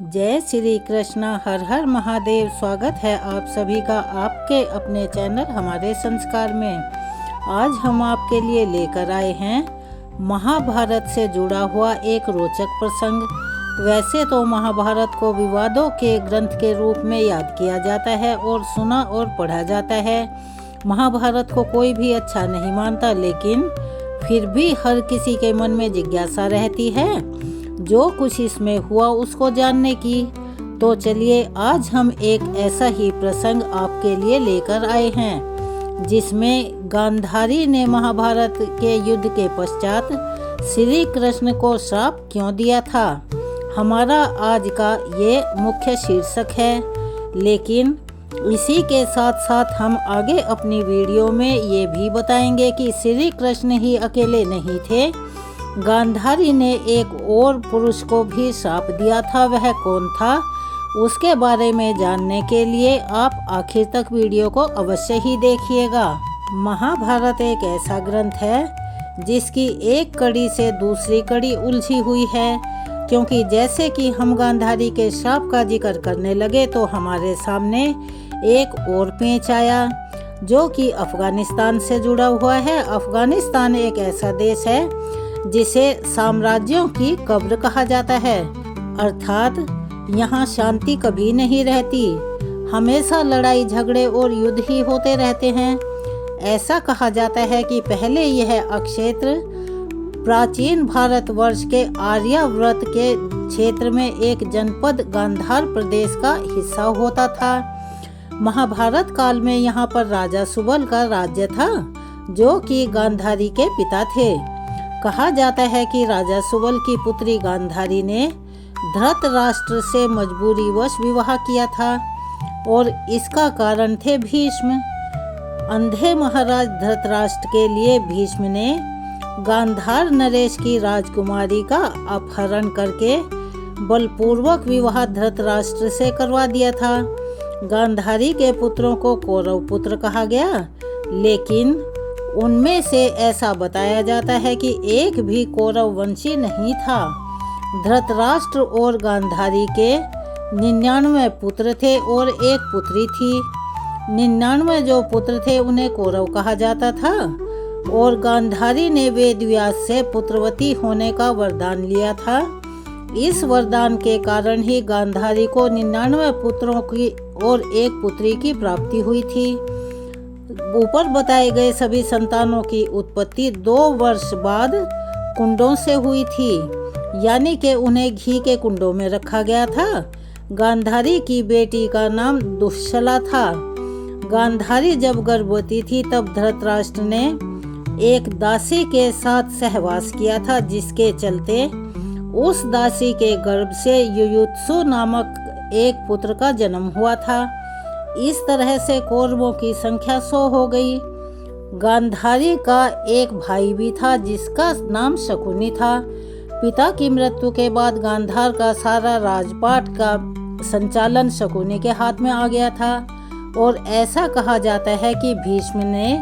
जय श्री कृष्ण। हर हर महादेव। स्वागत है आप सभी का आपके अपने चैनल हमारे संस्कार में। आज हम आपके लिए लेकर आए हैं महाभारत से जुड़ा हुआ एक रोचक प्रसंग। वैसे तो महाभारत को विवादों के ग्रंथ के रूप में याद किया जाता है और सुना और पढ़ा जाता है। महाभारत को कोई भी अच्छा नहीं मानता, लेकिन फिर भी हर किसी के मन में जिज्ञासा रहती है जो कुछ इसमें हुआ उसको जानने की। तो चलिए आज हम एक ऐसा ही प्रसंग आपके लिए लेकर आए हैं जिसमें गांधारी ने महाभारत के युद्ध के पश्चात श्री कृष्ण को श्राप क्यों दिया था। हमारा आज का ये मुख्य शीर्षक है, लेकिन इसी के साथ साथ हम आगे अपनी वीडियो में ये भी बताएंगे कि श्री कृष्ण ही अकेले नहीं थे, गांधारी ने एक और पुरुष को भी श्राप दिया था। वह कौन था, उसके बारे में जानने के लिए आप आखिर तक वीडियो को अवश्य ही देखिएगा। महाभारत एक ऐसा ग्रंथ है जिसकी एक कड़ी से दूसरी कड़ी उलझी हुई है, क्योंकि जैसे कि हम गांधारी के श्राप का जिक्र करने लगे तो हमारे सामने एक और पेंच आया जो कि अफगानिस्तान से जुड़ा हुआ है। अफगानिस्तान एक ऐसा देश है जिसे साम्राज्यों की कब्र कहा जाता है, अर्थात यहाँ शांति कभी नहीं रहती, हमेशा लड़ाई झगड़े और युद्ध ही होते रहते हैं। ऐसा कहा जाता है कि पहले यह अक्षेत्र प्राचीन भारतवर्ष के आर्यावर्त के क्षेत्र में एक जनपद गांधार प्रदेश का हिस्सा होता था। महाभारत काल में यहाँ पर राजा सुबल का राज्य था, जो कि गांधारी के पिता थे। कहा जाता है कि राजा सुबल की पुत्री गांधारी ने धृतराष्ट्र से मजबूरीवश विवाह किया था और इसका कारण थे भीष्म। अंधे महाराज धृतराष्ट्र के लिए भीष्म ने गांधार नरेश की राजकुमारी का अपहरण करके बलपूर्वक विवाह धृतराष्ट्र से करवा दिया था। गांधारी के पुत्रों को कौरव पुत्र कहा गया, लेकिन उनमें से ऐसा बताया जाता है कि एक भी कौरव वंशी नहीं था। धृतराष्ट्र और गांधारी के 99 पुत्र थे और एक पुत्री थी। 99 जो पुत्र थे उन्हें कौरव कहा जाता था और गांधारी ने वेदव्यास से पुत्रवती होने का वरदान लिया था। इस वरदान के कारण ही गांधारी को 99 पुत्रों की और एक पुत्री की प्राप्ति हुई थी। ऊपर बताए गए सभी संतानों की उत्पत्ति 2 वर्ष बाद कुंडों से हुई थी, यानी कि उन्हें घी के कुंडों में रखा गया था। गांधारी की बेटी का नाम दुश्शला था। गांधारी जब गर्भवती थी तब धृतराष्ट्र ने एक दासी के साथ सहवास किया था, जिसके चलते उस दासी के गर्भ से युयुत्सु नामक एक पुत्र का जन्म हुआ था। इस तरह से कौरवों की संख्या 100 हो गई। गांधारी का एक भाई भी था जिसका नाम शकुनी था। पिता की मृत्यु के बाद गांधार का सारा राजपाट का संचालन शकुनी के हाथ में आ गया था और ऐसा कहा जाता है कि भीष्म ने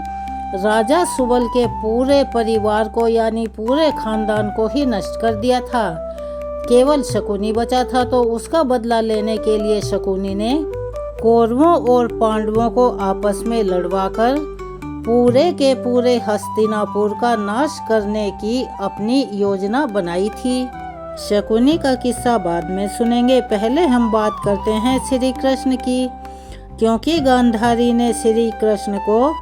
राजा सुबल के पूरे परिवार को यानी पूरे खानदान को ही नष्ट कर दिया था। केवल शकुनी बचा था, तो उसका बदला लेने के लिए शकुनी ने कौरवों और पांडवों को आपस में लड़वाकर पूरे के पूरे हस्तिनापुर का नाश करने की अपनी योजना बनाई थी। शकुनी का किस्सा बाद में सुनेंगे, पहले हम बात करते हैं श्री कृष्ण की, क्योंकि गांधारी ने श्री कृष्ण को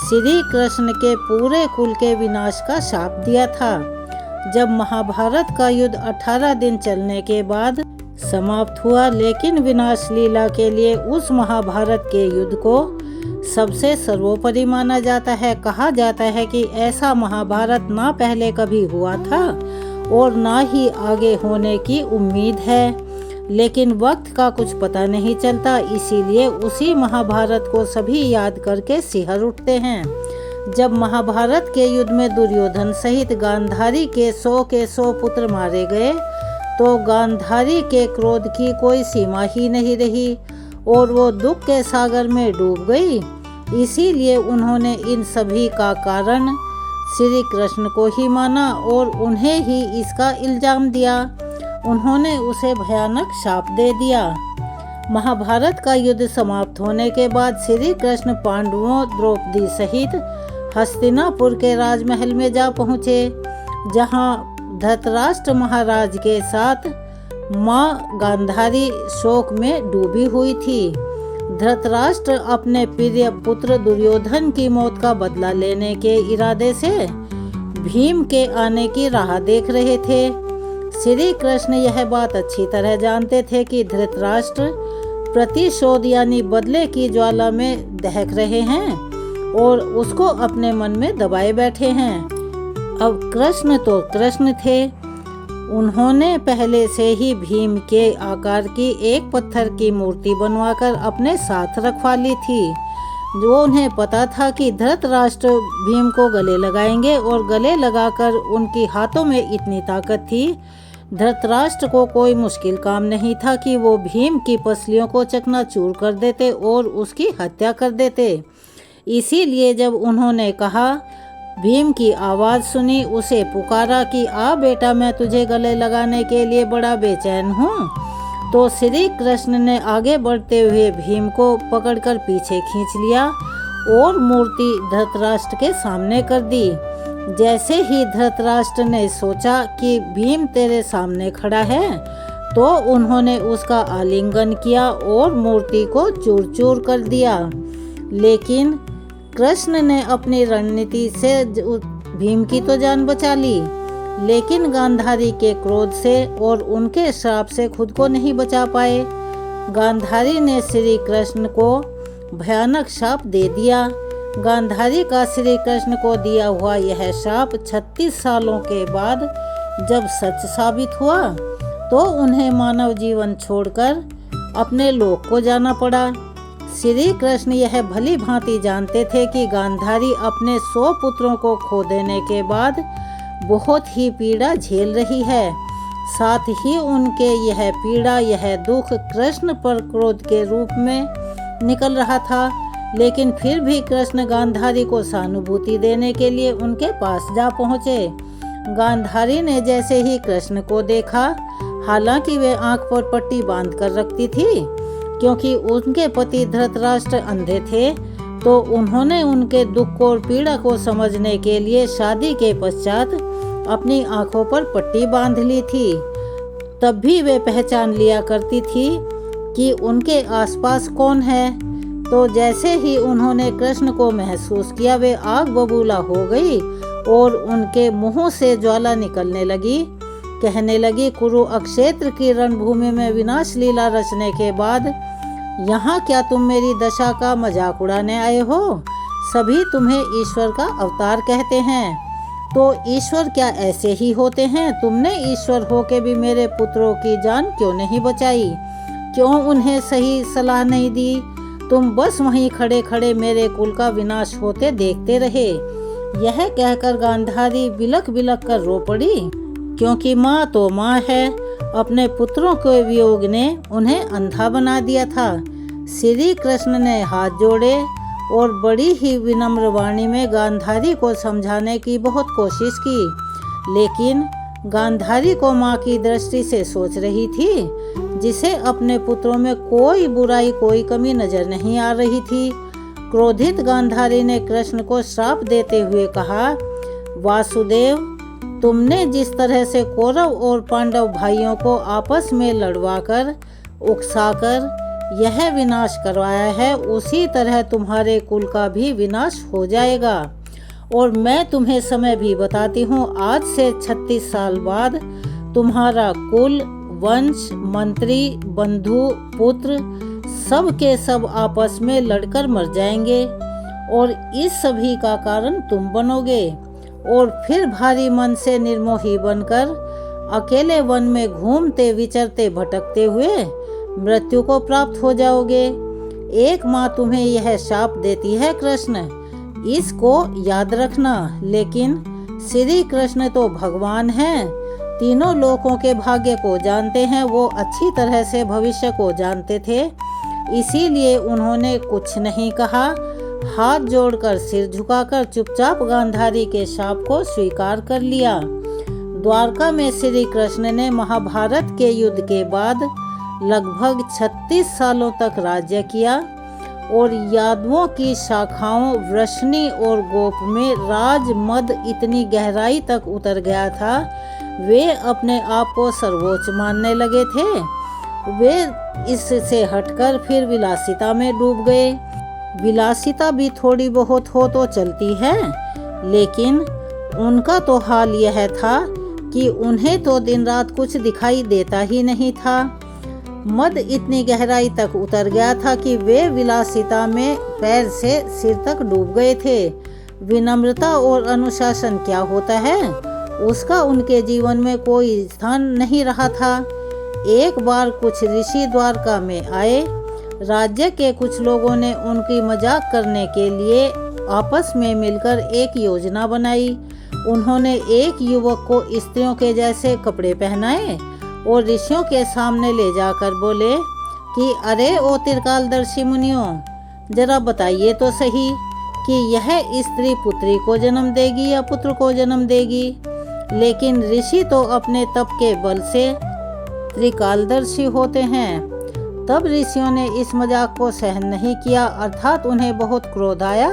श्री कृष्ण के पूरे कुल के विनाश का शाप दिया था। जब महाभारत का युद्ध 18 दिन चलने के बाद समाप्त हुआ, लेकिन विनाश लीला के लिए उस महाभारत के युद्ध को सबसे सर्वोपरि माना जाता है। कहा जाता है कि ऐसा महाभारत ना पहले कभी हुआ था और ना ही आगे होने की उम्मीद है, लेकिन वक्त का कुछ पता नहीं चलता, इसीलिए उसी महाभारत को सभी याद करके सिहर उठते हैं। जब महाभारत के युद्ध में दुर्योधन सहित गांधारी के 100 के 100 पुत्र मारे गए तो गांधारी के क्रोध की कोई सीमा ही नहीं रही और वो दुख के सागर में डूब गई। इसीलिए उन्होंने इन सभी का कारण श्री कृष्ण को ही माना और उन्हें ही इसका इल्जाम दिया। उन्होंने उसे भयानक शाप दे दिया। महाभारत का युद्ध समाप्त होने के बाद श्री कृष्ण पांडवों, द्रौपदी सहित हस्तिनापुर के राजमहल में जा पहुँचे, जहाँ धृतराष्ट्र महाराज के साथ माँ गांधारी शोक में डूबी हुई थी। धृतराष्ट्र अपने प्रिय पुत्र दुर्योधन की मौत का बदला लेने के इरादे से भीम के आने की राह देख रहे थे। श्री कृष्ण यह बात अच्छी तरह जानते थे कि धृतराष्ट्र प्रतिशोध यानी बदले की ज्वाला में दहक रहे हैं और उसको अपने मन में दबाए बैठे हैं। अब कृष्ण तो कृष्ण थे, उन्होंने पहले से ही भीम के आकार की एक पत्थर की मूर्ति बनवाकर अपने साथ रखवा ली थी। जो उन्हें पता था कि धृतराष्ट्र भीम को गले लगाएंगे और गले लगाकर उनकी हाथों में इतनी ताकत थी, धृतराष्ट्र को कोई मुश्किल काम नहीं था कि वो भीम की पसलियों को चकनाचूर कर देते और उसकी हत्या कर देते। इसीलिए जब उन्होंने कहा, भीम की आवाज़ सुनी, उसे पुकारा कि आ बेटा, मैं तुझे गले लगाने के लिए बड़ा बेचैन हूँ, तो श्री कृष्ण ने आगे बढ़ते हुए भीम को पकड़कर पीछे खींच लिया और मूर्ति धृतराष्ट्र के सामने कर दी। जैसे ही धृतराष्ट्र ने सोचा कि भीम तेरे सामने खड़ा है, तो उन्होंने उसका आलिंगन किया और मूर्ति को चूर चूर कर दिया। लेकिन कृष्ण ने अपनी रणनीति से भीम की तो जान बचा ली, लेकिन गांधारी के क्रोध से और उनके श्राप से खुद को नहीं बचा पाए। गांधारी ने श्री कृष्ण को भयानक शाप दे दिया। गांधारी का श्री कृष्ण को दिया हुआ यह शाप 36 सालों के बाद जब सच साबित हुआ, तो उन्हें मानव जीवन छोड़कर अपने लोक को जाना पड़ा। श्री कृष्ण यह भली भांति जानते थे कि गांधारी अपने 100 पुत्रों को खो देने के बाद बहुत ही पीड़ा झेल रही है। साथ ही उनके यह पीड़ा, यह दुख कृष्ण पर क्रोध के रूप में निकल रहा था। लेकिन फिर भी कृष्ण गांधारी को सहानुभूति देने के लिए उनके पास जा पहुँचे। गांधारी ने जैसे ही कृष्ण को देखा, हालांकि वे आंख पर पट्टी बांध कर रखती थी क्योंकि उनके पति धृतराष्ट्र अंधे थे, तो उन्होंने उनके दुख और पीड़ा को समझने के लिए शादी के पश्चात अपनी आंखों पर पट्टी बांध ली थी। तब भी वे पहचान लिया करती थी कि उनके आसपास कौन है। तो जैसे ही उन्होंने कृष्ण को महसूस किया, वे आग बबूला हो गई और उनके मुंह से ज्वाला निकलने लगी। कहने लगी, कुरुक्षेत्र की रणभूमि में विनाश लीला रचने के बाद यहाँ क्या तुम मेरी दशा का मजाक उड़ाने आए हो? सभी तुम्हें ईश्वर का अवतार कहते हैं, तो ईश्वर क्या ऐसे ही होते हैं? तुमने ईश्वर होके भी मेरे पुत्रों की जान क्यों नहीं बचाई? क्यों उन्हें सही सलाह नहीं दी? तुम बस वहीं खड़े खड़े मेरे कुल का विनाश होते देखते रहे। यह कहकर गांधारी बिलख बिलख कर रो पड़ी, क्योंकि माँ तो माँ है। अपने पुत्रों के वियोग ने उन्हें अंधा बना दिया था। श्री कृष्ण ने हाथ जोड़े और बड़ी ही विनम्र वाणी में गांधारी को समझाने की बहुत कोशिश की, लेकिन गांधारी को माँ की दृष्टि से सोच रही थी, जिसे अपने पुत्रों में कोई बुराई, कोई कमी नजर नहीं आ रही थी। क्रोधित गांधारी ने कृष्ण को श्राप देते हुए कहा, वासुदेव, तुमने जिस तरह से कौरव और पांडव भाइयों को आपस में लड़वाकर, उकसाकर यह विनाश करवाया है, उसी तरह तुम्हारे कुल का भी विनाश हो जाएगा। और मैं तुम्हें समय भी बताती हूँ, आज से 36 साल बाद तुम्हारा कुल, वंश, मंत्री, बंधु, पुत्र सब के सब आपस में लड़कर मर जाएंगे और इस सभी का कारण तुम बनोगे। और फिर भारी मन से निर्मोही बनकर अकेले वन में घूमते विचरते भटकते हुए मृत्यु को प्राप्त हो जाओगे। एक माँ तुम्हें यह शाप देती है कृष्ण, इसको याद रखना। लेकिन श्री कृष्ण तो भगवान हैं, तीनों लोकों के भाग्य को जानते हैं। वो अच्छी तरह से भविष्य को जानते थे, इसीलिए उन्होंने कुछ नहीं कहा। हाथ जोड़कर सिर झुकाकर चुपचाप गांधारी के शाप को स्वीकार कर लिया। द्वारका में श्री कृष्ण ने महाभारत के युद्ध के बाद लगभग 36 सालों तक राज्य किया और यादवों की शाखाओं वृष्णि और गोप में राज मद इतनी गहराई तक उतर गया था, वे अपने आप को सर्वोच्च मानने लगे थे। वे इससे हटकर फिर विलासिता में डूब गए। विलासिता भी थोड़ी बहुत हो तो चलती है, लेकिन उनका तो हाल यह था कि उन्हें तो दिन रात कुछ दिखाई देता ही नहीं था। मद इतनी गहराई तक उतर गया था कि वे विलासिता में पैर से सिर तक डूब गए थे। विनम्रता और अनुशासन क्या होता है, उसका उनके जीवन में कोई स्थान नहीं रहा था। एक बार कुछ ऋषि द्वारका में आए। राज्य के कुछ लोगों ने उनकी मजाक करने के लिए आपस में मिलकर एक योजना बनाई। उन्होंने एक युवक को स्त्रियों के जैसे कपड़े पहनाए और ऋषियों के सामने ले जाकर बोले कि अरे ओ त्रिकालदर्शी मुनियों, जरा बताइए तो सही कि यह स्त्री पुत्री को जन्म देगी या पुत्र को जन्म देगी। लेकिन ऋषि तो अपने तप के बल से त्रिकालदर्शी होते हैं। तब ऋषियों ने इस मजाक को सहन नहीं किया, अर्थात उन्हें बहुत क्रोध आया,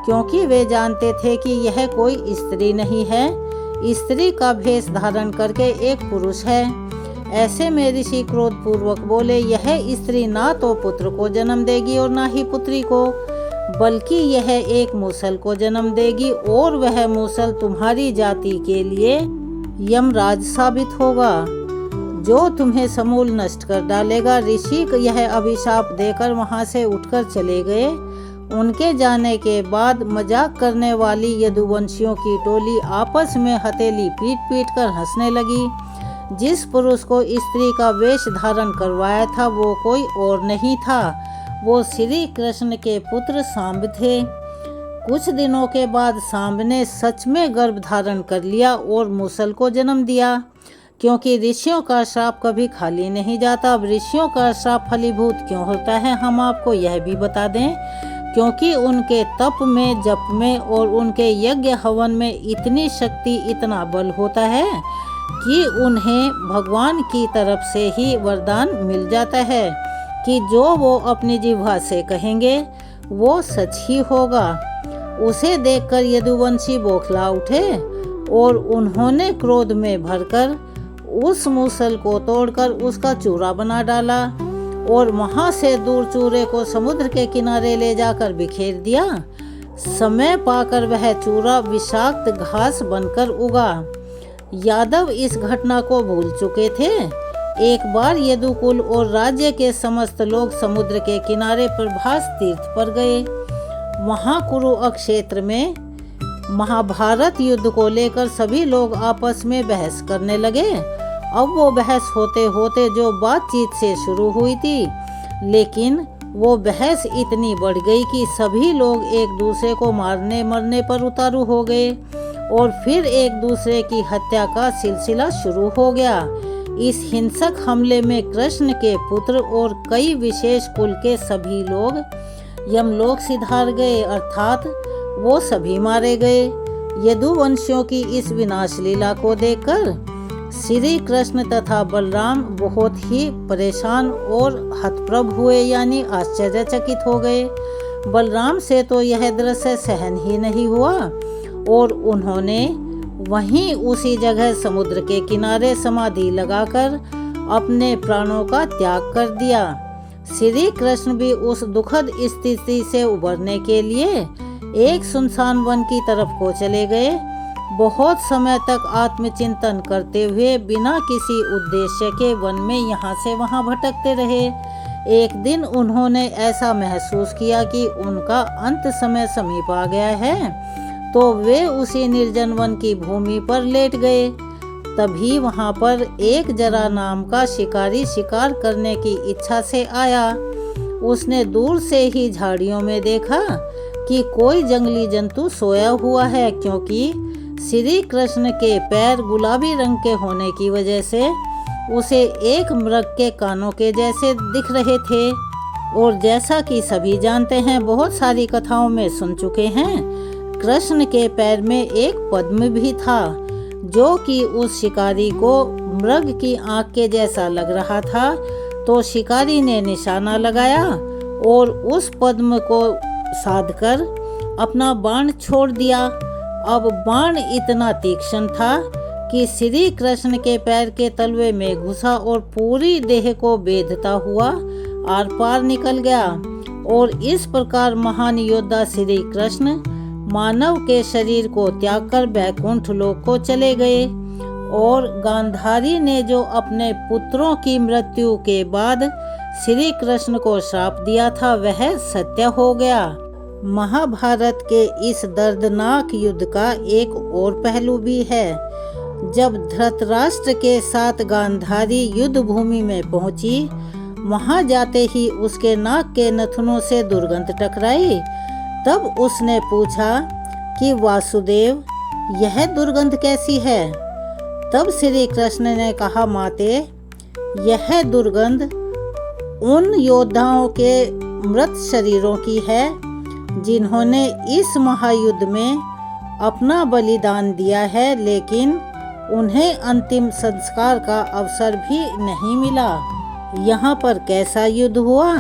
क्योंकि वे जानते थे कि यह कोई स्त्री नहीं है, स्त्री का भेष धारण करके एक पुरुष है। ऐसे में ऋषि क्रोध पूर्वक बोले, यह स्त्री ना तो पुत्र को जन्म देगी और ना ही पुत्री को, बल्कि यह एक मूसल को जन्म देगी और वह मूसल तुम्हारी जाति के लिए यमराज साबित होगा, जो तुम्हें समूल नष्ट कर डालेगा। ऋषि यह अभिशाप देकर वहां से उठकर चले गए। उनके जाने के बाद मजाक करने वाली यदुवंशियों की टोली आपस में हथेली पीट पीट कर हंसने लगी। जिस पुरुष को स्त्री का वेश धारण करवाया था वो कोई और नहीं था, वो श्री कृष्ण के पुत्र सांब थे। कुछ दिनों के बाद सांब ने सच में गर्भ धारण कर लिया और मूसल को जन्म दिया, क्योंकि ऋषियों का श्राप कभी खाली नहीं जाता। अब ऋषियों का श्राप फलीभूत क्यों होता है, हम आपको यह भी बता दें, क्योंकि उनके तप में, जप में और उनके यज्ञ हवन में इतनी शक्ति, इतना बल होता है कि उन्हें भगवान की तरफ से ही वरदान मिल जाता है कि जो वो अपनी जिह्वा से कहेंगे वो सच ही होगा। उसे देखकर यदुवंशी बौखला उठे और उन्होंने क्रोध में भरकर उस मूसल को तोड़कर उसका चूरा बना डाला और वहां से दूर चूरे को समुद्र के किनारे ले जाकर बिखेर दिया। समय पाकर वह चूरा विषाक्त घास बनकर उगा। यादव इस घटना को भूल चुके थे। एक बार यदुकुल और राज्य के समस्त लोग समुद्र के किनारे प्रभास तीर्थ पर गए। वहां कुरुक्षेत्र क्षेत्र में महाभारत युद्ध को लेकर सभी लोग आपस में बहस करने लगे। अब वो बहस होते होते जो बातचीत से शुरू हुई थी, लेकिन वो बहस इतनी बढ़ गई कि सभी लोग एक दूसरे को मारने मरने पर उतारू हो गए और फिर एक दूसरे की हत्या का सिलसिला शुरू हो गया। इस हिंसक हमले में कृष्ण के पुत्र और कई विशेष कुल के सभी लोग यमलोक सिधार गए, अर्थात वो सभी मारे गए। यदुवंशियों की इस विनाश लीला को देखकर श्री कृष्ण तथा बलराम बहुत ही परेशान और हतप्रभ हुए, यानी आश्चर्यचकित हो गए। बलराम से तो यह दृश्य सहन ही नहीं हुआ और उन्होंने वहीं उसी जगह समुद्र के किनारे समाधि लगाकर अपने प्राणों का त्याग कर दिया। श्री कृष्ण भी उस दुखद स्थिति से उबरने के लिए एक सुनसान वन की तरफ को चले गए। बहुत समय तक आत्मचिंतन करते हुए बिना किसी उद्देश्य के वन में यहाँ से वहाँ भटकते रहे। एक दिन उन्होंने ऐसा महसूस किया कि उनका अंत समय समीप आ गया है, तो वे उसी निर्जन वन की भूमि पर लेट गए। तभी वहाँ पर एक जरा नाम का शिकारी शिकार करने की इच्छा से आया। उसने दूर से ही झाड़ियों में देखा कि कोई जंगली जंतु सोया हुआ है, क्योंकि श्री कृष्ण के पैर गुलाबी रंग के होने की वजह से उसे एक मृग के कानों के जैसे दिख रहे थे। और जैसा कि सभी जानते हैं, बहुत सारी कथाओं में सुन चुके हैं, कृष्ण के पैर में एक पद्म भी था। जो कि उस शिकारी को मृग की आंख के जैसा लग रहा था। तो शिकारी ने निशाना लगाया और उस पद्म को साधकर अपना बाण छोड़ दिया। अब बाण इतना तीक्ष्ण था कि श्री कृष्ण के पैर के तलवे में घुसा और पूरी देह को बेधता हुआ आर पार निकल गया। और इस प्रकार महान योद्धा श्री कृष्ण मानव के शरीर को त्याग कर बैकुंठ लोक को चले गए। और गांधारी ने जो अपने पुत्रों की मृत्यु के बाद श्री कृष्ण को श्राप दिया था वह सत्य हो गया। महाभारत के इस दर्दनाक युद्ध का एक और पहलू भी है। जब धृतराष्ट्र के साथ गांधारी युद्ध भूमि में पहुंची, वहां जाते ही उसके नाक के नथुनों से दुर्गंध टकराई। तब उसने पूछा कि वासुदेव, यह दुर्गंध कैसी है? तब श्री कृष्ण ने कहा, माते, यह दुर्गंध उन योद्धाओं के मृत शरीरों की है जिन्होंने इस महायुद्ध में अपना बलिदान दिया है, लेकिन उन्हें अंतिम संस्कार का अवसर भी नहीं मिला। यहाँ पर कैसा युद्ध हुआ,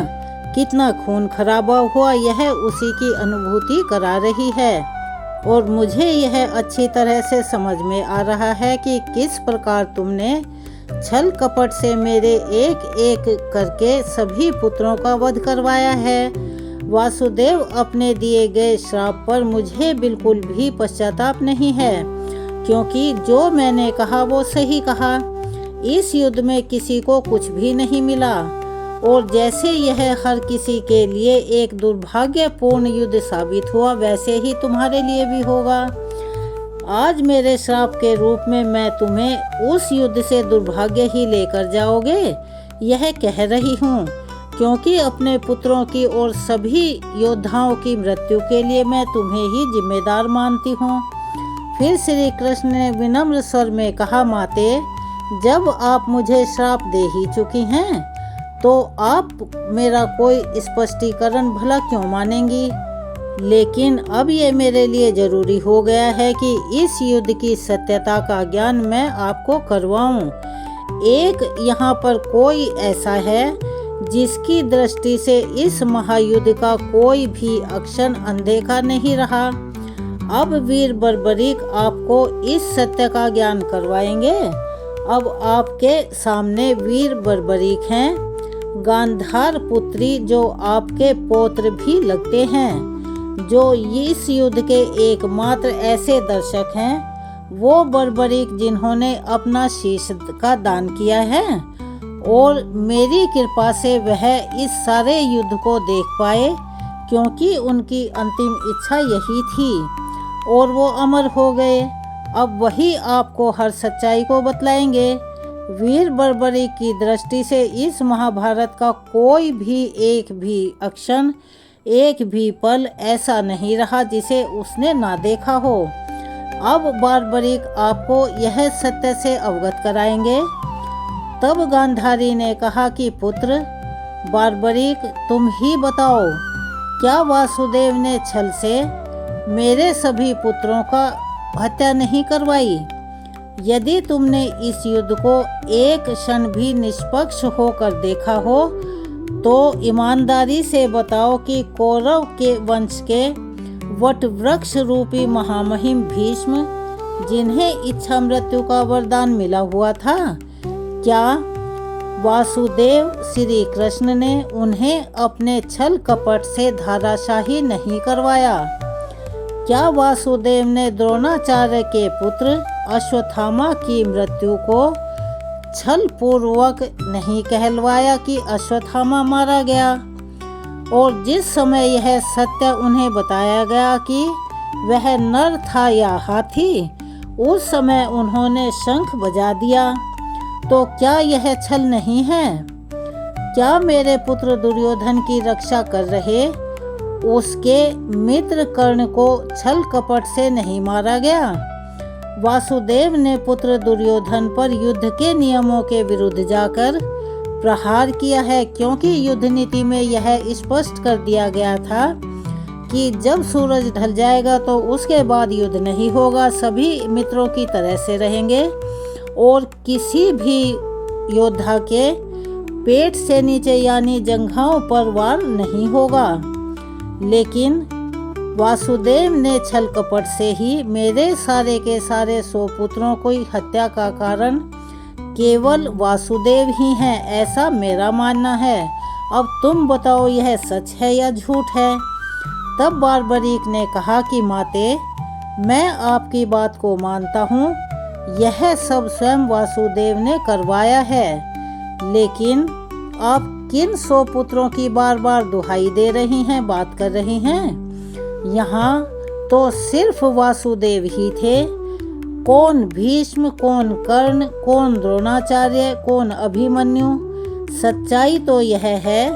कितना खून खराबा हुआ, यह उसी की अनुभूति करा रही है। और मुझे यह अच्छी तरह से समझ में आ रहा है कि किस प्रकार तुमने छल कपट से मेरे एक एक करके सभी पुत्रों का वध करवाया है। वासुदेव, अपने दिए गए श्राप पर मुझे बिल्कुल भी पश्चाताप नहीं है, क्योंकि जो मैंने कहा वो सही कहा। इस युद्ध में किसी को कुछ भी नहीं मिला, और जैसे यह हर किसी के लिए एक दुर्भाग्यपूर्ण युद्ध साबित हुआ, वैसे ही तुम्हारे लिए भी होगा। आज मेरे श्राप के रूप में मैं तुम्हें उस युद्ध से दुर्भाग्य ही लेकर जाओगे, यह कह रही हूँ, क्योंकि अपने पुत्रों की और सभी योद्धाओं की मृत्यु के लिए मैं तुम्हें ही जिम्मेदार मानती हूँ। फिर श्री कृष्ण ने विनम्र स्वर में कहा, माते, जब आप मुझे श्राप दे ही चुकी हैं, तो आप मेरा कोई स्पष्टीकरण भला क्यों मानेंगी? लेकिन अब ये मेरे लिए जरूरी हो गया है कि इस युद्ध की सत्यता का ज्ञान मैं आपको करवाऊं। एक यहाँ पर कोई ऐसा है जिसकी दृष्टि से इस महायुद्ध का कोई भी अक्षण अनदेखा नहीं रहा। अब वीर बर्बरीक आपको इस सत्य का ज्ञान करवाएंगे। अब आपके सामने वीर बर्बरीक हैं, गांधार पुत्री, जो आपके पौत्र भी लगते हैं, जो इस युद्ध के एकमात्र ऐसे दर्शक हैं, वो बर्बरीक जिन्होंने अपना शीश का दान किया है, और मेरी कृपा से वह इस सारे युद्ध को देख पाए, क्योंकि उनकी अंतिम इच्छा यही थी, और वो अमर हो गए। अब वही आपको हर सच्चाई को बतलाएंगे। वीर बर्बरीक की दृष्टि से इस महाभारत का कोई भी एक भी अक्षण, एक भी पल ऐसा नहीं रहा जिसे उसने ना देखा हो। अब बर्बरीक आपको यह सत्य से अवगत कराएंगे। तब गांधारी ने कहा कि पुत्र बर्बरीक, तुम ही बताओ, क्या वासुदेव ने छल से मेरे सभी पुत्रों का हत्या नहीं करवाई? यदि तुमने इस युद्ध को एक क्षण भी निष्पक्ष होकर देखा हो, तो ईमानदारी से बताओ कि कौरव के वंश के वट वृक्ष रूपी महामहिम भीष्म, जिन्हें इच्छा मृत्यु का वरदान मिला हुआ था, क्या वासुदेव श्री कृष्ण ने उन्हें अपने छल कपट से धाराशाही नहीं करवाया? क्या वासुदेव ने द्रोणाचार्य के पुत्र अश्वत्थामा की मृत्यु को छल पूर्वक नहीं कहलवाया कि अश्वत्थामा मारा गया? और जिस समय यह सत्य उन्हें बताया गया कि वह नर था या हाथी, उस समय उन्होंने शंख बजा दिया। तो क्या यह छल नहीं है? क्या मेरे पुत्र दुर्योधन की रक्षा कर रहे उसके मित्र कर्ण को छल कपट से नहीं मारा गया? वासुदेव ने पुत्र दुर्योधन पर युद्ध के नियमों के विरुद्ध जाकर प्रहार किया है, क्योंकि युद्ध नीति में यह स्पष्ट कर दिया गया था कि जब सूरज ढल जाएगा तो उसके बाद युद्ध नहीं होगा, सभी मित्रों की तरह से रहेंगे और किसी भी योद्धा के पेट से नीचे यानी जंघाओं पर वार नहीं होगा। लेकिन वासुदेव ने छल कपट से ही मेरे सारे के सारे 100 पुत्रों की हत्या का कारण केवल वासुदेव ही हैं, ऐसा मेरा मानना है। अब तुम बताओ यह सच है या झूठ है। तब बार्बरीक ने कहा कि माते, मैं आपकी बात को मानता हूँ, यह सब स्वयं वासुदेव ने करवाया है। लेकिन आप किन 100 पुत्रों की बार बार दुहाई दे रही हैं, बात कर रही हैं? यहाँ तो सिर्फ वासुदेव ही थे। कौन भीष्म, कौन कर्ण, कौन द्रोणाचार्य, कौन अभिमन्यु? सच्चाई तो यह है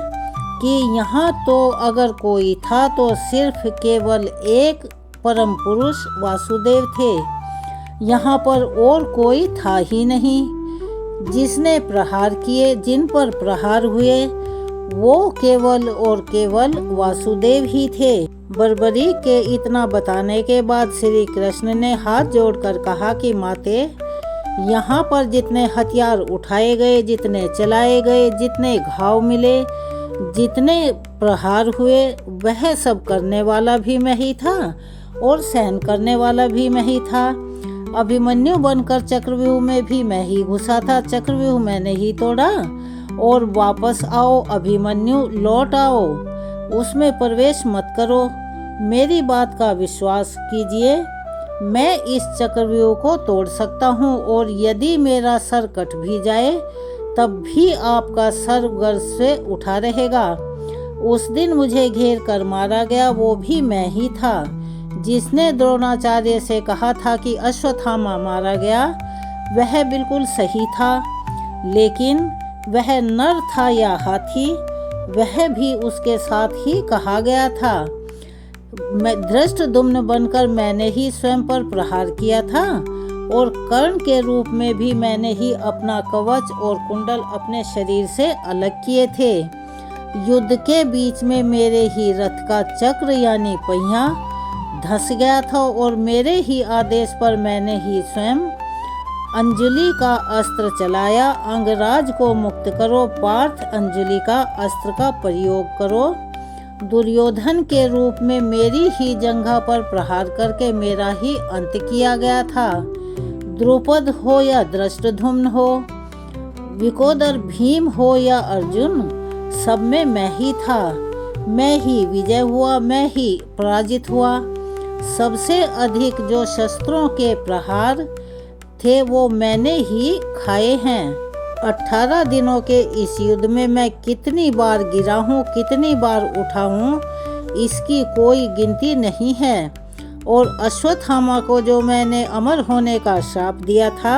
कि यहाँ तो अगर कोई था तो सिर्फ केवल एक परम पुरुष वासुदेव थे। यहाँ पर और कोई था ही नहीं। जिसने प्रहार किए, जिन पर प्रहार हुए, वो केवल और केवल वासुदेव ही थे। बर्बरीक के इतना बताने के बाद श्री कृष्ण ने हाथ जोड़कर कहा कि माते, यहाँ पर जितने हथियार उठाए गए, जितने चलाए गए, जितने घाव मिले, जितने प्रहार हुए, वह सब करने वाला भी मैं ही था और सहन करने वाला भी मैं ही था। अभिमन्यु बनकर चक्रव्यूह में भी मैं ही घुसा था, चक्रव्यूह मैंने ही तोड़ा। और वापस आओ अभिमन्यु, लौट आओ, उसमें प्रवेश मत करो। मेरी बात का विश्वास कीजिए, मैं इस चक्रव्यूह को तोड़ सकता हूँ और यदि मेरा सर कट भी जाए तब भी आपका सर गर्व से उठा रहेगा। उस दिन मुझे घेर कर मारा गया वो भी मैं ही था। जिसने द्रोणाचार्य से कहा था कि अश्वत्थामा मारा गया, वह बिल्कुल सही था। लेकिन वह नर था या हाथी, वह भी उसके साथ ही कहा गया था। मैं धृष्टद्युम्न बनकर मैंने ही स्वयं पर प्रहार किया था और कर्ण के रूप में भी मैंने ही अपना कवच और कुंडल अपने शरीर से अलग किए थे। युद्ध के बीच में मेरे ही रथ का चक्र यानी पहिया धंस गया था और मेरे ही आदेश पर मैंने ही स्वयं अंजलि का अस्त्र चलाया। अंगराज को मुक्त करो पार्थ, अंजलि का अस्त्र का प्रयोग करो। दुर्योधन के रूप में मेरी ही जंघा पर प्रहार करके मेरा ही अंत किया गया था। द्रुपद हो या धृष्टद्युम्न हो, विकोदर भीम हो या अर्जुन, सब में मैं ही था। मैं ही विजय हुआ, मैं ही पराजित हुआ। सबसे अधिक जो शस्त्रों के प्रहार थे वो मैंने ही खाए हैं। 18 दिनों के इस युद्ध में मैं कितनी बार गिरा हूँ, कितनी बार उठा हूँ, इसकी कोई गिनती नहीं है। और अश्वत्थामा को जो मैंने अमर होने का श्राप दिया था,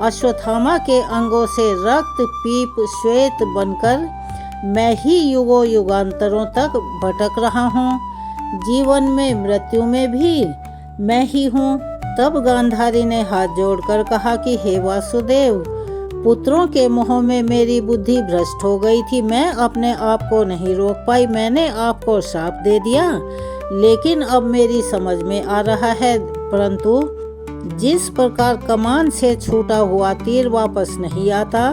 अश्वत्थामा के अंगों से रक्त पीप श्वेत बनकर मैं ही युगों युगांतरों तक भटक रहा हूँ। जीवन में मृत्यु में भी मैं ही हूँ। तब गांधारी ने हाथ जोड़कर कहा कि हे वासुदेव, पुत्रों के मोह में मेरी बुद्धि भ्रष्ट हो गई थी। मैं अपने आप को नहीं रोक पाई, मैंने आपको श्राप दे दिया। लेकिन अब मेरी समझ में आ रहा है, परंतु जिस प्रकार कमान से छूटा हुआ तीर वापस नहीं आता,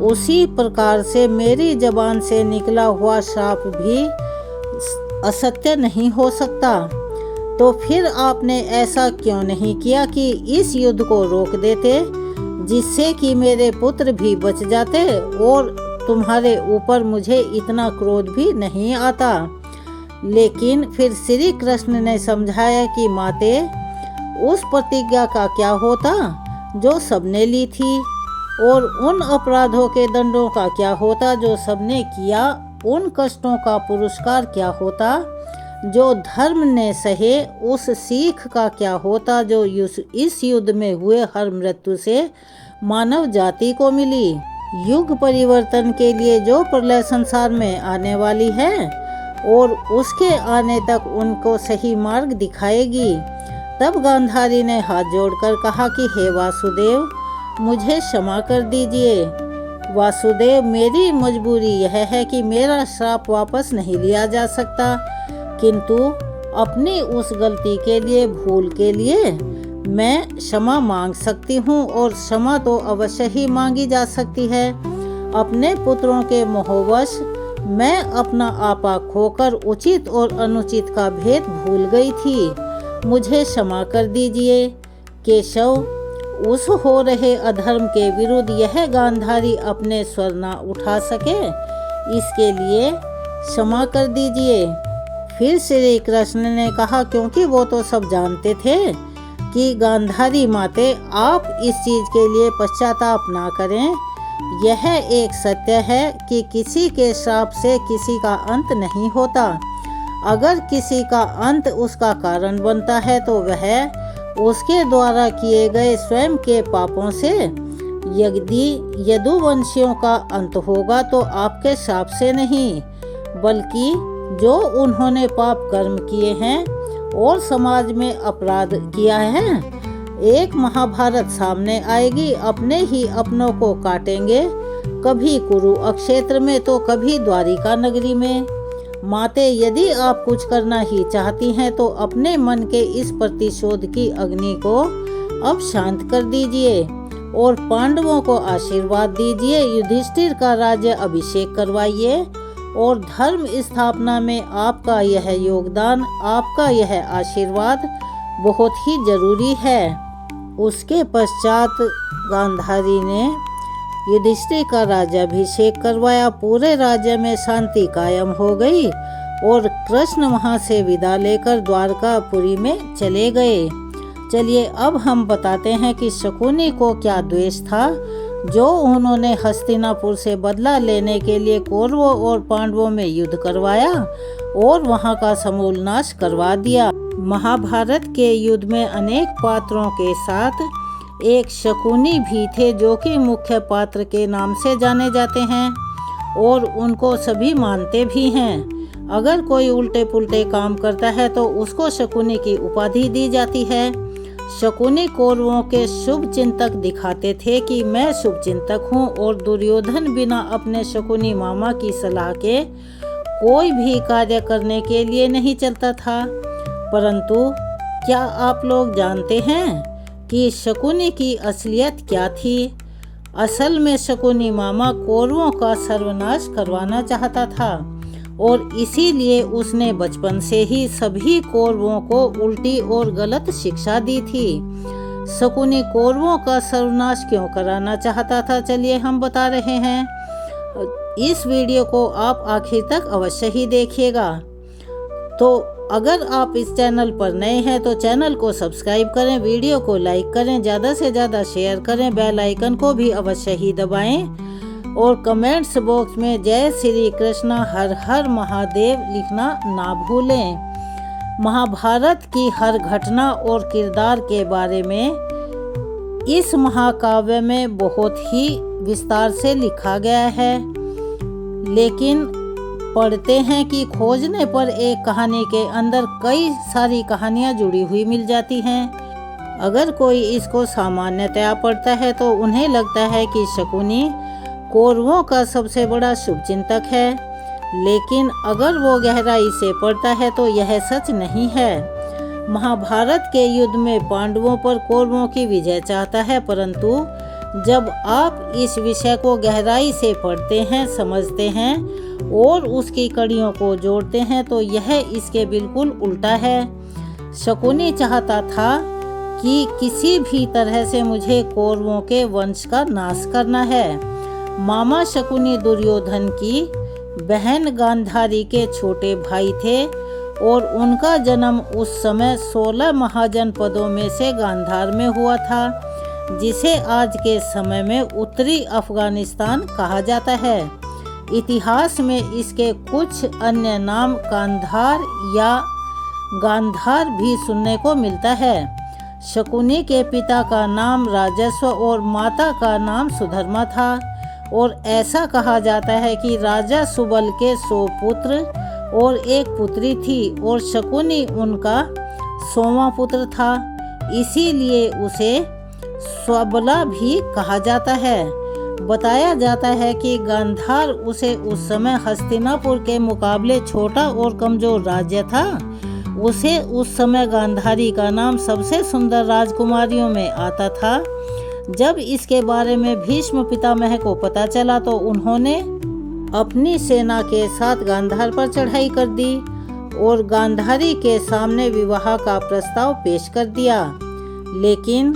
उसी प्रकार से मेरी जबान से निकला हुआ श्राप भी असत्य नहीं हो सकता। तो फिर आपने ऐसा क्यों नहीं किया कि इस युद्ध को रोक देते, जिससे कि मेरे पुत्र भी बच जाते और तुम्हारे ऊपर मुझे इतना क्रोध भी नहीं आता। लेकिन फिर श्री कृष्ण ने समझाया कि माते, उस प्रतिज्ञा का क्या होता जो सबने ली थी, और उन अपराधों के दंडों का क्या होता जो सबने किया, उन कष्टों का पुरस्कार क्या होता जो धर्म ने सहे, उस सीख का क्या होता जो इस युद्ध में हुए हर मृत्यु से मानव जाति को मिली। युग परिवर्तन के लिए जो प्रलय संसार में आने वाली है और उसके आने तक उनको सही मार्ग दिखाएगी। तब गांधारी ने हाथ जोड़कर कहा कि हे वासुदेव, मुझे क्षमा कर दीजिए। वासुदेव, मेरी मजबूरी यह है कि मेरा श्राप वापस नहीं लिया जा सकता, किंतु अपनी उस गलती के लिए, भूल के लिए मैं क्षमा मांग सकती हूँ और क्षमा तो अवश्य ही मांगी जा सकती है। अपने पुत्रों के मोहवश मैं अपना आपा खोकर उचित और अनुचित का भेद भूल गई थी। मुझे क्षमा कर दीजिए। केशव, उस हो रहे अधर्म के विरुद्ध यह गांधारी अपने स्वर न उठा सके, इसके लिए क्षमा कर दीजिए। फिर श्री कृष्ण ने कहा, क्योंकि वो तो सब जानते थे कि गांधारी माते आप इस चीज के लिए पश्चाताप ना करें। यह एक सत्य है कि किसी के श्राप से किसी का अंत नहीं होता। अगर किसी का अंत उसका कारण बनता है तो वह उसके द्वारा किए गए स्वयं के पापों से। यदि यदुवंशियों का अंत होगा तो आपके श्राप से नहीं, बल्कि जो उन्होंने पाप कर्म किए हैं और समाज में अपराध किया है, एक महाभारत सामने आएगी, अपने ही अपनों को काटेंगे, कभी कुरु क्षेत्र में तो कभी द्वारिका नगरी में। माते, यदि आप कुछ करना ही चाहती हैं तो अपने मन के इस प्रतिशोध की अग्नि को अब शांत कर दीजिए और पांडवों को आशीर्वाद दीजिए। युधिष्ठिर का राज्य अभिषेक करवाइए और धर्म स्थापना में आपका यह योगदान, आपका यह आशीर्वाद बहुत ही जरूरी है। उसके पश्चात गांधारी ने युधिष्ठिर का राज्याभिषेक करवाया। पूरे राज्य में शांति कायम हो गई और कृष्ण वहां से विदा लेकर द्वारकापुरी में चले गए। चलिए अब हम बताते हैं कि शकुनी को क्या द्वेष था जो उन्होंने हस्तिनापुर से बदला लेने के लिए कौरवों और पांडवों में युद्ध करवाया और वहां का समूल नाश करवा दिया। महाभारत के युद्ध में अनेक पात्रों के साथ एक शकुनी भी थे जो कि मुख्य पात्र के नाम से जाने जाते हैं और उनको सभी मानते भी हैं। अगर कोई उल्टे पुल्टे काम करता है तो उसको शकुनी की उपाधि दी जाती है। शकुनी कौरवों के शुभ चिंतक दिखाते थे कि मैं शुभ चिंतक हूँ और दुर्योधन बिना अपने शकुनी मामा की सलाह के कोई भी कार्य करने के लिए नहीं चलता था। परंतु क्या आप लोग जानते हैं कि शकुनी की असलियत क्या थी? असल में शकुनी मामा कौरवों का सर्वनाश करवाना चाहता था और इसीलिए उसने बचपन से ही सभी कौरवों को उल्टी और गलत शिक्षा दी थी। शकुनी कौरवों का सर्वनाश क्यों कराना चाहता था, चलिए हम बता रहे हैं। इस वीडियो को आप आखिर तक अवश्य ही देखिएगा। तो अगर आप इस चैनल पर नए हैं तो चैनल को सब्सक्राइब करें, वीडियो को लाइक करें, ज़्यादा से ज़्यादा शेयर करें, बेल आइकन को भी अवश्य ही दबाएं और कमेंट्स बॉक्स में जय श्री कृष्ण हर हर महादेव लिखना ना भूलें। महाभारत की हर घटना और किरदार के बारे में इस महाकाव्य में बहुत ही विस्तार से लिखा गया है, लेकिन पढ़ते हैं कि खोजने पर एक कहानी के अंदर कई सारी कहानियां जुड़ी हुई मिल जाती हैं। अगर कोई इसको सामान्यतया पढ़ता है तो उन्हें लगता है कि शकुनी कौरवों का सबसे बड़ा शुभचिंतक है, लेकिन अगर वो गहराई से पढ़ता है तो यह सच नहीं है। महाभारत के युद्ध में पांडवों पर कौरवों की विजय चाहता है, परंतु जब आप इस विषय को गहराई से पढ़ते हैं, समझते हैं और उसकी कड़ियों को जोड़ते हैं तो यह इसके बिल्कुल उल्टा है। शकुनी चाहता था कि किसी भी तरह से मुझे कौरवों के वंश का नाश करना है। मामा शकुनी दुर्योधन की बहन गांधारी के छोटे भाई थे और उनका जन्म उस समय 16 महाजनपदों में से गांधार में हुआ था, जिसे आज के समय में उत्तरी अफगानिस्तान कहा जाता है। इतिहास में इसके कुछ अन्य नाम कांधार या गांधार भी सुनने को मिलता है। शकुनी के पिता का नाम राजस्व और माता का नाम सुधर्मा था और ऐसा कहा जाता है कि राजा सुबल के 100 पुत्र और एक पुत्री थी और शकुनी उनका 100वां पुत्र था, इसीलिए उसे स्वबला भी कहा जाता है। बताया जाता है कि गांधार उसे उस समय हस्तिनापुर के मुकाबले छोटा और कमजोर राज्य था। उसे उस समय गांधारी का नाम सबसे सुंदर राजकुमारियों में आता था। जब इसके बारे में भीष्म पितामह को पता चला तो उन्होंने अपनी सेना के साथ गांधार पर चढ़ाई कर दी और गांधारी के सामने विवाह का प्रस्ताव पेश कर दिया। लेकिन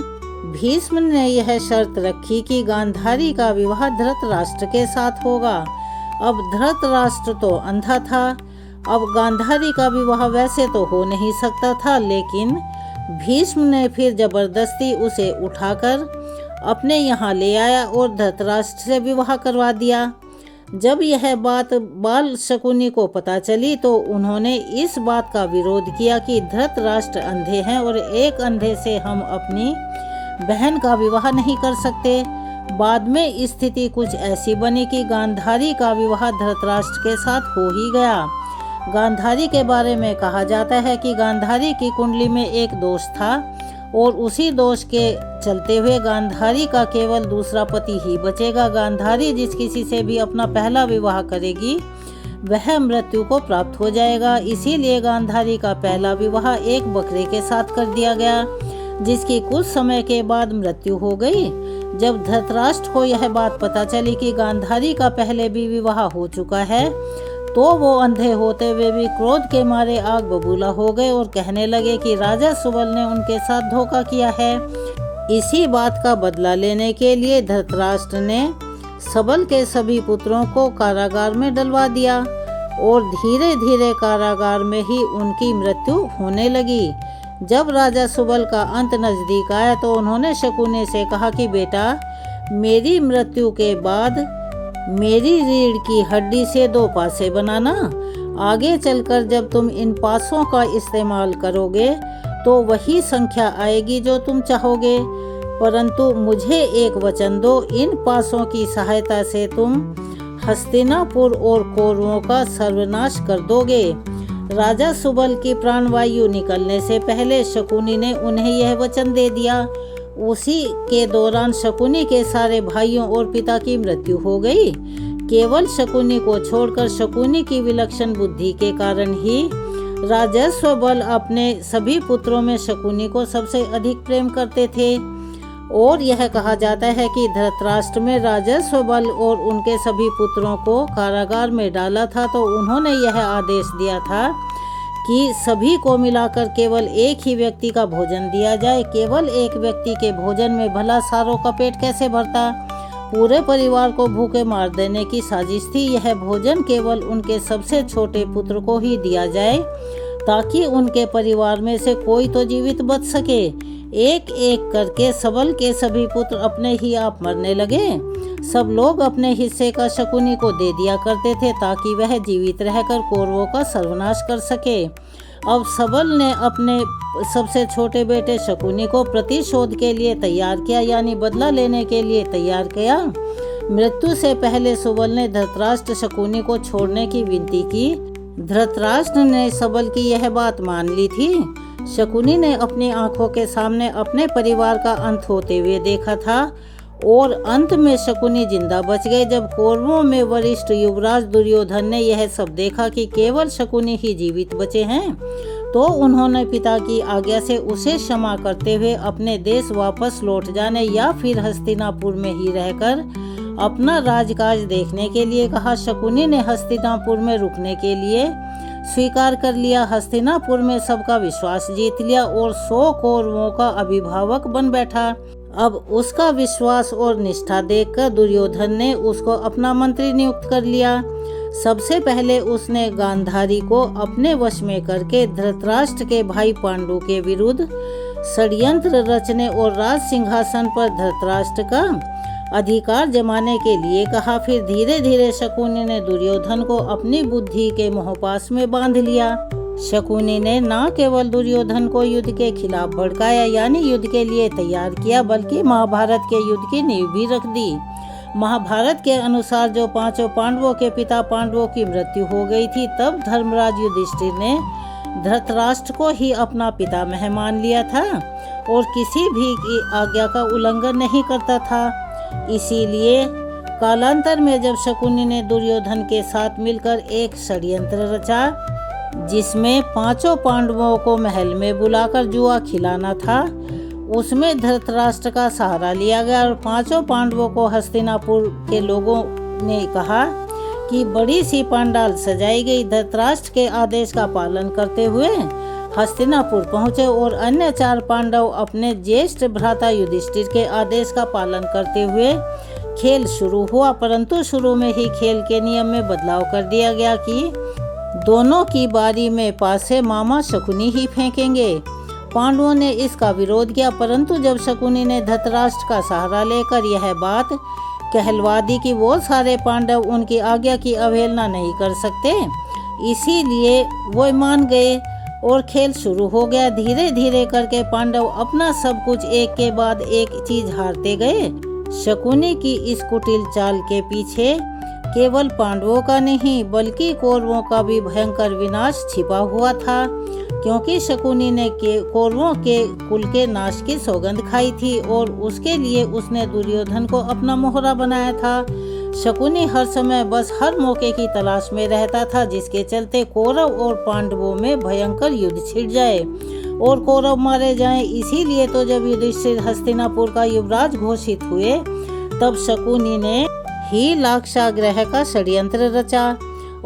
भीष्म ने यह शर्त रखी कि गांधारी का विवाह धृतराष्ट्र के साथ होगा। अब धृतराष्ट्र तो अंधा था, अब गांधारी का विवाह वैसे तो हो नहीं सकता था, लेकिन भीष्म ने फिर जबरदस्ती उसे उठाकर अपने यहाँ ले आया और धृतराष्ट्र से विवाह करवा दिया। जब यह बात बाल शकुनी को पता चली तो उन्होंने इस बात का विरोध किया कि धृतराष्ट्र अंधे हैं और एक अंधे से हम अपनी बहन का विवाह नहीं कर सकते। बाद में स्थिति कुछ ऐसी बनी कि गांधारी का विवाह धृतराष्ट्र के साथ हो ही गया। गांधारी के बारे में कहा जाता है कि गांधारी की कुंडली में एक दोष था और उसी दोष के चलते हुए गांधारी का केवल दूसरा पति ही बचेगा। गांधारी जिस किसी से भी अपना पहला विवाह करेगी वह मृत्यु को प्राप्त हो जाएगा। इसीलिए गांधारी का पहला विवाह एक बकरे के साथ कर दिया गया, जिसकी कुछ समय के बाद मृत्यु हो गई। जब धृतराष्ट्र को यह बात पता चली कि गांधारी का पहले भी विवाह हो चुका है तो वो अंधे होते हुए भी क्रोध के मारे आग बबूला हो गए और कहने लगे कि राजा सुबल ने उनके साथ धोखा किया है। इसी बात का बदला लेने के लिए धृतराष्ट्र ने सबल के सभी पुत्रों को कारागार में डलवा दिया और धीरे धीरे कारागार में ही उनकी मृत्यु होने लगी। जब राजा सुबल का अंत नजदीक आया तो उन्होंने शकुनी से कहा कि बेटा, मेरी मृत्यु के बाद मेरी रीढ़ की हड्डी से 2 पासे बनाना। आगे चलकर जब तुम इन पासों का इस्तेमाल करोगे तो वही संख्या आएगी जो तुम चाहोगे, परंतु मुझे एक वचन दो, इन पासों की सहायता से तुम हस्तिनापुर और कौरवों का सर्वनाश कर दोगे। राजा सुबल की प्राणवायु निकलने से पहले शकुनी ने उन्हें यह वचन दे दिया। उसी के दौरान शकुनी के सारे भाइयों और पिता की मृत्यु हो गई। केवल शकुनी को छोड़कर शकुनी की विलक्षण बुद्धि के कारण ही राजस्व बल अपने सभी पुत्रों में शकुनी को सबसे अधिक प्रेम करते थे। और यह कहा जाता है कि धृतराष्ट्र में राजस्व बल और उनके सभी पुत्रों को कारागार में डाला था तो उन्होंने यह आदेश दिया था कि सभी को मिलाकर केवल एक ही व्यक्ति का भोजन दिया जाए। केवल एक व्यक्ति के भोजन में भला सारों का पेट कैसे भरता? पूरे परिवार को भूखे मार देने की साजिश थी। यह भोजन केवल उनके सबसे छोटे पुत्र को ही दिया जाए ताकि उनके परिवार में से कोई तो जीवित बच सके। एक एक करके सबल के सभी पुत्र अपने ही आप मरने लगे। सब लोग अपने हिस्से का शकुनी को दे दिया करते थे ताकि वह जीवित रहकर कौरवों का सर्वनाश कर सके। अब सबल ने अपने सबसे छोटे बेटे शकुनी को प्रतिशोध के लिए तैयार किया, यानी बदला लेने के लिए तैयार किया। मृत्यु से पहले सुबल ने धृतराष्ट्र शकुनी को छोड़ने की विनती की। धृतराष्ट्र ने सबल की यह बात मान ली थी। शकुनी ने अपनी आंखों के सामने अपने परिवार का अंत होते हुए देखा था और अंत में शकुनी जिंदा बच गए। जब कौरवों में वरिष्ठ युवराज दुर्योधन ने यह सब देखा कि केवल शकुनी ही जीवित बचे हैं तो उन्होंने पिता की आज्ञा से उसे क्षमा करते हुए अपने देश वापस लौट जाने या फिर हस्तिनापुर में ही रहकर अपना राजकाज देखने के लिए कहा। शकुनी ने हस्तिनापुर में रुकने के लिए स्वीकार कर लिया। हस्तिनापुर में सबका विश्वास जीत लिया और 100 कौरवों का अभिभावक बन बैठा। अब उसका विश्वास और निष्ठा देखकर दुर्योधन ने उसको अपना मंत्री नियुक्त कर लिया। सबसे पहले उसने गांधारी को अपने वश में करके धृतराष्ट्र के भाई पांडु के विरुद्ध षड्यंत्र रचने और राज सिंहासन पर धृतराष्ट्र का अधिकार जमाने के लिए कहा। फिर धीरे धीरे शकुनी ने दुर्योधन को अपनी बुद्धि के मोहपास में बांध लिया। शकुनी ने न केवल दुर्योधन को युद्ध के खिलाफ भड़काया यानी युद्ध के लिए तैयार किया, बल्कि महाभारत के युद्ध की नींव भी रख दी। महाभारत के अनुसार जो 5 पांडवों के पिता पांडवों की मृत्यु हो गई थी, तब धर्मराज युधिष्ठिर ने धृतराष्ट्र को ही अपना पितामह मान लिया था और किसी भी की आज्ञा का उल्लंघन नहीं करता था। इसीलिए कालांतर में जब शकुनी ने दुर्योधन के साथ मिलकर एक षड्यंत्र रचा जिसमें 5 पांडवों को महल में बुलाकर जुआ खिलाना था, उसमें धृतराष्ट्र का सहारा लिया गया और 5 पांडवों को हस्तिनापुर के लोगों ने कहा कि बड़ी सी पंडाल सजाई गई। धृतराष्ट्र के आदेश का पालन करते हुए हस्तिनापुर पहुंचे और अन्य 4 पांडव अपने ज्येष्ठ भ्राता युधिष्ठिर के आदेश का पालन करते हुए खेल शुरू हुआ। परंतु शुरू में ही खेल के नियम में बदलाव कर दिया गया कि दोनों की बारी में पासे मामा शकुनी ही फेंकेंगे। पांडवों ने इसका विरोध किया, परंतु जब शकुनी ने धृतराष्ट्र का सहारा लेकर यह बात कहलवा दी कि वो सारे पांडव उनकी आज्ञा की अवहेलना नहीं कर सकते, इसीलिए वो मान गए और खेल शुरू हो गया। धीरे धीरे करके पांडव अपना सब कुछ एक के बाद एक चीज हारते गए। शकुनी की इस कुटिल चाल के पीछे केवल पांडवों का नहीं बल्कि कौरवों का भी भयंकर विनाश छिपा हुआ था, क्योंकि शकुनी ने कौरवों के कुल के नाश की सौगंध खाई थी और उसके लिए उसने दुर्योधन को अपना मोहरा बनाया था। शकुनी हर समय बस हर मौके की तलाश में रहता था जिसके चलते कौरव और पांडवों में भयंकर युद्ध छिड़ जाए और कौरव मारे जाएं। इसीलिए तो जब युधिष्ठिर हस्तिनापुर का युवराज घोषित हुए तब शकुनी ने ही लाक्षागृह का षड्यंत्र रचा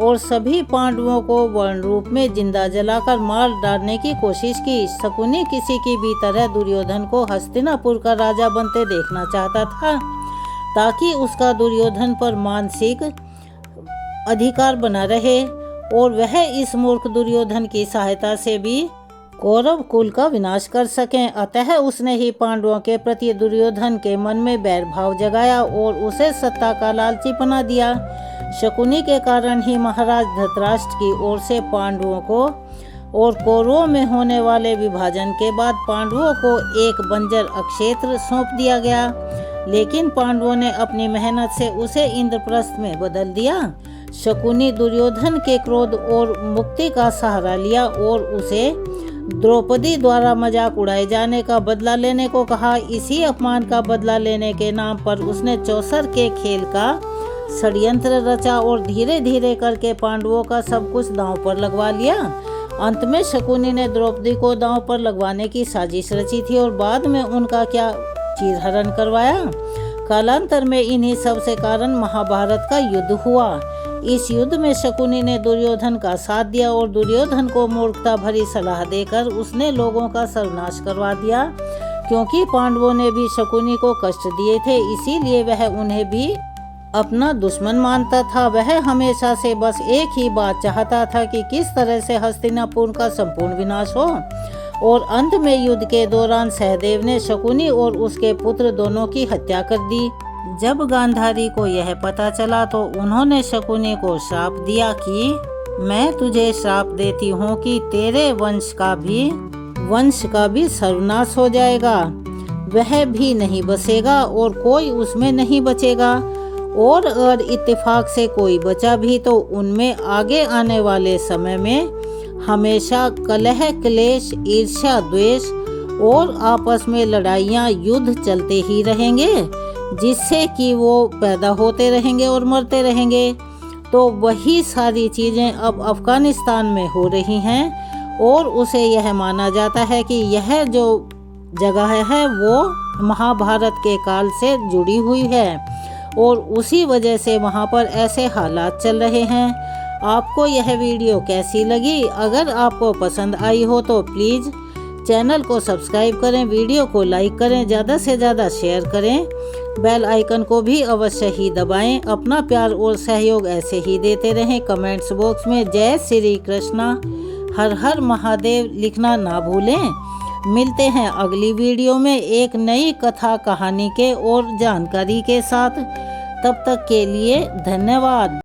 और सभी पांडवों को वर्ण रूप में जिंदा जलाकर मार डालने की कोशिश की। शकुनी किसी की भी तरह दुर्योधन को हस्तिनापुर का राजा बनते देखना चाहता था, ताकि उसका दुर्योधन पर मानसिक अधिकार बना रहे और वह इस मूर्ख दुर्योधन की सहायता से भी कौरव कुल का विनाश कर सकें। अतः उसने ही पांडवों के प्रति दुर्योधन के मन में बैर भाव जगाया और उसे सत्ता का लालची बना दिया। शकुनी के कारण ही महाराज धृतराष्ट्र की ओर से पांडवों को और कौरवों में होने वाले विभाजन के बाद पांडवों को एक बंजर अक्षेत्र सौंप दिया गया, लेकिन पांडवों ने अपनी मेहनत से उसे इंद्रप्रस्थ में बदल दिया। शकुनी दुर्योधन के क्रोध और मुक्ति का सहारा लिया और उसे द्रौपदी द्वारा मजाक उड़ाए जाने का बदला लेने को कहा। इसी अपमान का बदला लेने के नाम पर उसने चौसर के खेल का षड्यंत्र रचा और धीरे धीरे करके पांडवों का सब कुछ दांव पर लगवा लिया। अंत में शकुनी ने द्रौपदी को दांव पर लगवाने की साजिश रची थी और बाद में उनका क्या चीरहरण करवाया। कालांतर में इन्हीं सब से कारण महाभारत का युद्ध हुआ। इस युद्ध में शकुनी ने दुर्योधन का साथ दिया और दुर्योधन को मूर्खता भरी सलाह देकर उसने लोगों का सर्वनाश करवा दिया। क्योंकि पांडवों ने भी शकुनी को कष्ट दिए थे, इसीलिए वह उन्हें भी अपना दुश्मन मानता था। वह हमेशा से बस एक ही बात चाहता था कि किस तरह से हस्तिनापुर का संपूर्ण विनाश हो। और अंत में युद्ध के दौरान सहदेव ने शकुनी और उसके पुत्र दोनों की हत्या कर दी। जब गांधारी को यह पता चला तो उन्होंने शकुनी को श्राप दिया कि मैं तुझे श्राप देती हूँ कि तेरे वंश का भी सर्वनाश हो जाएगा, वह भी नहीं बचेगा और कोई उसमें नहीं बचेगा। और अगर इत्तेफाक से कोई बचा भी तो उनमें आगे आने वाले समय में हमेशा कलह क्लेश ईर्ष्या द्वेष और आपस में लड़ाइयाँ युद्ध चलते ही रहेंगे, जिससे कि वो पैदा होते रहेंगे और मरते रहेंगे। तो वही सारी चीज़ें अब अफगानिस्तान में हो रही हैं और उसे यह माना जाता है कि यह जो जगह है वो महाभारत के काल से जुड़ी हुई है और उसी वजह से वहाँ पर ऐसे हालात चल रहे हैं। आपको यह वीडियो कैसी लगी? अगर आपको पसंद आई हो तो प्लीज़ चैनल को सब्सक्राइब करें, वीडियो को लाइक करें, ज़्यादा से ज़्यादा शेयर करें, बेल आइकन को भी अवश्य ही दबाएं। अपना प्यार और सहयोग ऐसे ही देते रहें। कमेंट्स बॉक्स में जय श्री कृष्णा हर हर महादेव लिखना ना भूलें। मिलते हैं अगली वीडियो में एक नई कथा कहानी के और जानकारी के साथ। तब तक के लिए धन्यवाद।